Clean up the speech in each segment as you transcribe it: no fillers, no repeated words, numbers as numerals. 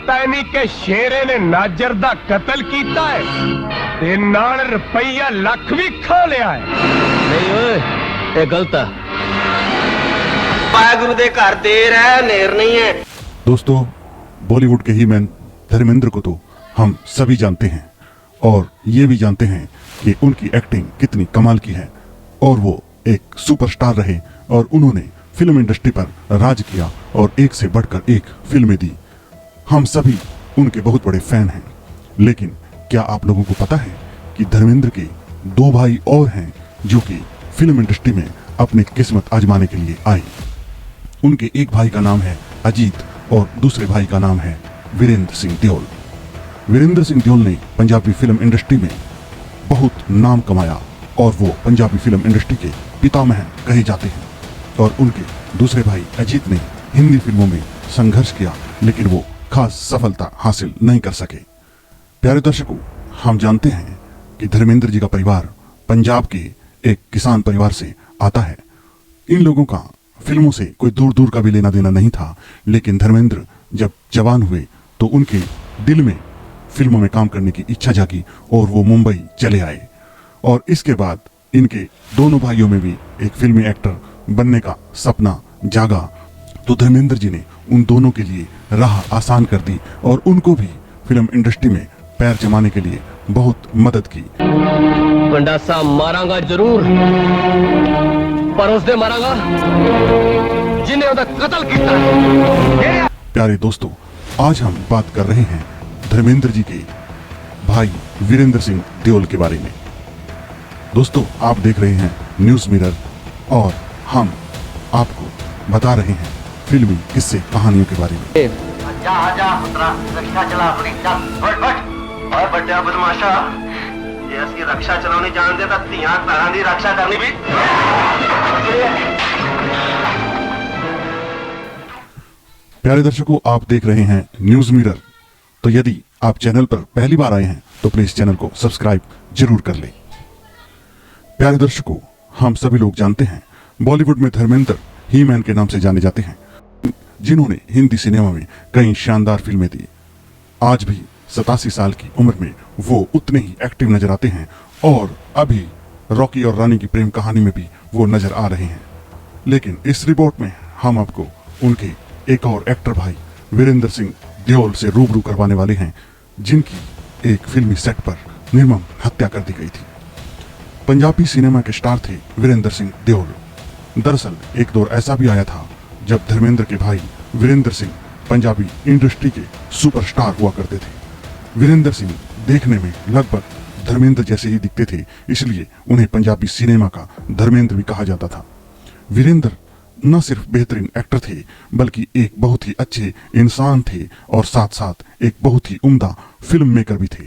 पता ही नहीं कि शेरे ने नाजर दा कत्ल कीता है ते नाल रुपया लख भी खा लिया है। नहीं ओए, ये गलत है। वाहेगुरु दे घर देर है, नेर नहीं है। दोस्तों, बॉलीवुड के ही मैन धर्मेंद्र को तो हम सभी जानते हैं और ये भी जानते हैं कि उनकी एक्टिंग कितनी कमाल की है और वो एक सुपरस्टार रहे और उन्होंने फिल्म इंडस्ट्री पर राज किया और एक से बढ़कर एक फिल्में दी। हम सभी उनके बहुत बड़े फैन हैं। लेकिन क्या आप लोगों को पता है कि धर्मेंद्र के दो भाई और हैं जो कि फिल्म इंडस्ट्री में अपनी किस्मत आजमाने के लिए आए। उनके एक भाई का नाम है अजीत और दूसरे भाई का नाम है वीरेंद्र सिंह देओल। वीरेंद्र सिंह देओल ने पंजाबी फिल्म इंडस्ट्री में बहुत नाम कमाया और वो पंजाबी फिल्म इंडस्ट्री के पितामह कहे जाते हैं। और उनके दूसरे भाई अजीत ने हिंदी फिल्मों में संघर्ष किया लेकिन वो खास सफलता हासिल नहीं कर सके। प्यारे दर्शकों, हम जानते हैं कि धर्मेंद्र जी का परिवार पंजाब के एक किसान परिवार से आता है। इन लोगों का फिल्मों से कोई दूर दूर का भी लेना देना नहीं था, लेकिन धर्मेंद्र जब जवान हुए तो उनके दिल में फिल्मों में काम करने की इच्छा जागी और वो मुंबई चले आए। और इसके बाद इनके दोनों भाइयों में भी एक फिल्मी एक्टर बनने का सपना जागा, तो धर्मेंद्र जी ने उन दोनों के लिए राह आसान कर दी और उनको भी फिल्म इंडस्ट्री में पैर जमाने के लिए बहुत मदद की। गंडासा मारांगा जरूर, पर उस दे मारांगा जिन्हें उदा कत्ल किया है। प्यारे दोस्तों, आज हम बात कर रहे हैं धर्मेंद्र जी के भाई वीरेंद्र सिंह देओल के बारे में। दोस्तों, आप देख रहे हैं न्यूज मिरर और हम आपको बता रहे हैं फिल्मी किस्से कहानियों के बारे में। आजा आजा पुत्रा, रक्षा चला अपनी, चल फट फट। और बड्डा बदमाशा, जे असकी रक्षा चलानी जानते तां धीआं घरां दी रक्षा करनी भी। प्यारे दर्शकों, आप देख रहे हैं न्यूज मिरर। तो यदि आप चैनल पर पहली बार आए हैं तो प्लीज चैनल को सब्सक्राइब जरूर कर लें। प्यारे दर्शकों, हम सभी लोग जानते हैं बॉलीवुड में धर्मेंद्र ही मैन के नाम से जाने जाते हैं, जिन्होंने हिंदी सिनेमा में कई शानदार फिल्में दी। आज भी 87 साल की उम्र में वो उतने ही एक्टिव नजर आते हैं और अभी रॉकी और रानी की प्रेम कहानी में भी वो नजर आ रहे हैं। लेकिन इस रिपोर्ट में हम आपको उनके एक और एक्टर भाई वीरेंद्र सिंह देओल से रूबरू करवाने वाले हैं, जिनकी एक फिल्मी सेट पर निर्मम हत्या कर दी गई थी। पंजाबी सिनेमा के स्टार थे वीरेंद्र सिंह देओल। दरअसल एक दौर ऐसा भी आया था जब धर्मेंद्र के भाई वीरेंद्र सिंह पंजाबी इंडस्ट्री के सुपरस्टार हुआ करते थे। वीरेंद्र सिंह देखने में लगभग धर्मेंद्र जैसे ही दिखते थे, इसलिए उन्हें पंजाबी सिनेमा का धर्मेंद्र भी कहा जाता था। वीरेंद्र न सिर्फ बेहतरीन एक्टर थे बल्कि एक बहुत ही अच्छे इंसान थे और साथ साथ एक बहुत ही उम्दा फिल्म मेकर भी थे,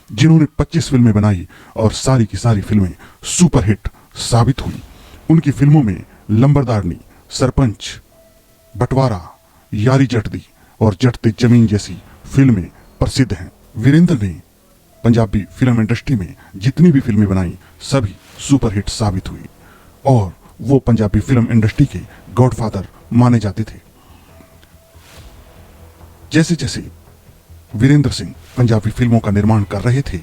जिन्होंने 25 फिल्में बनाई और सारी की सारी फिल्में सुपरहिट साबित हुई। उनकी फिल्मों में लंबरदारनी, सरपंच, बंटवारा, यारी जट दी और जट ते जमीन जैसी फिल्में प्रसिद्ध हैं। वीरेंद्र ने पंजाबी फिल्म इंडस्ट्री में जितनी भी फिल्में बनाई सभी सुपरहिट साबित हुई और वो पंजाबी फिल्म इंडस्ट्री के गॉडफादर माने जाते थे। जैसे जैसे वीरेंद्र सिंह पंजाबी फिल्मों का निर्माण कर रहे थे,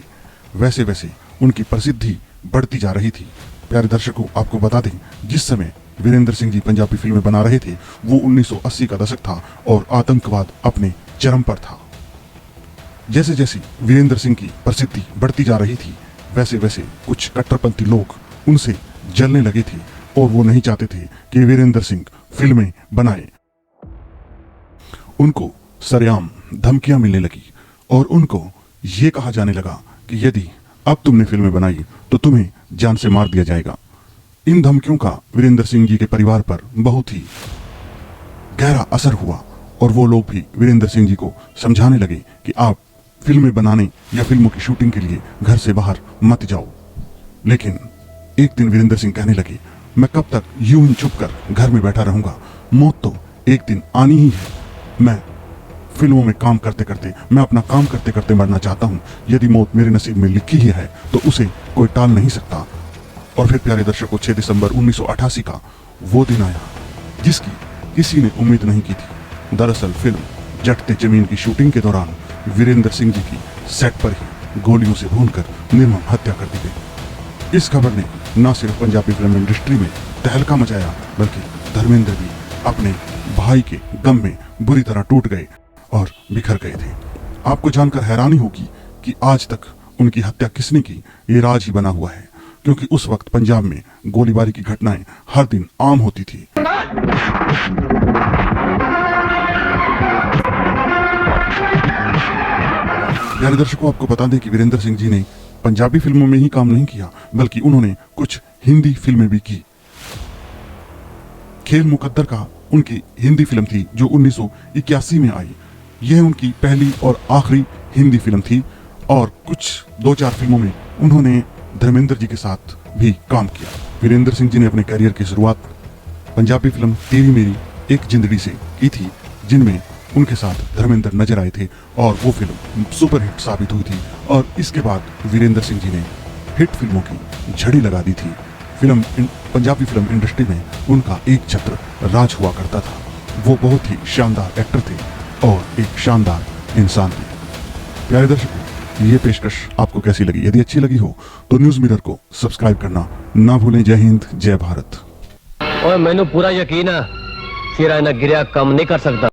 वैसे वैसे उनकी प्रसिद्धि बढ़ती जा रही थी। प्यारे दर्शकों, आपको बता दें, जिस समय वीरेंद्र सिंह जी पंजाबी फिल्में बना रहे थे वो 1980 का दशक था और आतंकवाद अपने चरम पर था। जैसे जैसे वीरेंद्र सिंह की प्रसिद्धि बढ़ती जा रही थी, वैसे वैसे कुछ कट्टरपंथी लोग उनसे जलने लगे थे और वो नहीं चाहते थे कि वीरेंद्र सिंह फिल्में बनाए। उनको सरेआम धमकियां मिलने लगी और उनको ये कहा जाने लगा कि यदि अब तुमने फिल्में बनाई तो तुम्हें जान से मार दिया जाएगा। इन धमकियों का वीरेंद्र सिंह जी के परिवार पर बहुत ही गहरा असर हुआ और वो लोग भी वीरेंद्र सिंह जी को समझाने लगे कि आप फिल्में बनाने या फिल्मों की शूटिंग के लिए घर से बाहर मत जाओ। लेकिन एक दिन वीरेंद्र सिंह कहने लगे, मैं कब तक यूं ही चुप कर घर में बैठा रहूंगा, मौत तो एक दिन आनी ही है। मैं फिल्मों में काम करते करते, मैं अपना काम करते करते मरना चाहता हूं। यदि मौत मेरे नसीब में लिखी ही है तो उसे कोई टाल नहीं सकता। और फिर प्यारे दर्शकों, 6 दिसंबर 1988 का वो दिन आया जिसकी किसी ने उम्मीद नहीं की थी। दरअसल फिल्म जटते जमीन की शूटिंग के दौरान वीरेंद्र सिंह जी की सेट पर ही गोलियों से भूनकर निर्मम हत्या कर दी गई। इस खबर ने न सिर्फ पंजाबी फिल्म इंडस्ट्री में तहलका मचाया, बल्कि धर्मेंद्र भी अपने भाई के गम में बुरी तरह टूट गए और बिखर गए थे। आपको जानकर हैरानी होगी कि आज तक उनकी हत्या किसने की, ये राज ही बना हुआ है, क्योंकि उस वक्त पंजाब में गोलीबारी की घटनाएं हर दिन आम होती थी। प्यारे दर्शकों, आपको बता दें कि वीरेंद्र सिंह जी ने पंजाबी फिल्मों में ही काम नहीं किया, बल्कि उन्होंने कुछ हिंदी फिल्में भी की। खेल मुकद्दर का उनकी हिंदी फिल्म थी जो 1981 में आई। यह उनकी पहली और आखिरी हिंदी फिल्म थी और कुछ 2-4 फिल्मों में उन्होंने धर्मेंद्र जी के साथ भी काम किया। वीरेंद्र सिंह जी ने अपने करियर की शुरुआत पंजाबी फिल्म तेरी मेरी एक जिंदगी से की थी, जिनमें उनके साथ धर्मेंद्र नजर आए थे और वो फिल्म सुपरहिट साबित हुई थी। और इसके बाद वीरेंद्र सिंह जी ने हिट फिल्मों की झड़ी लगा दी थी। पंजाबी फिल्म इंडस्ट्री में उनका एक छत्र राज हुआ करता था। वो बहुत ही शानदार एक्टर थे और एक शानदार इंसान थे। प्यारे दर्शकों, ये पेशकश आपको कैसी लगी? यदि अच्छी लगी हो तो न्यूज़ मिरर को सब्सक्राइब करना ना भूलें। जय हिंद, जय भारत। ओए मैनू पूरा यकीन है सिरा इन्हें गिरिया कम नहीं कर सकता।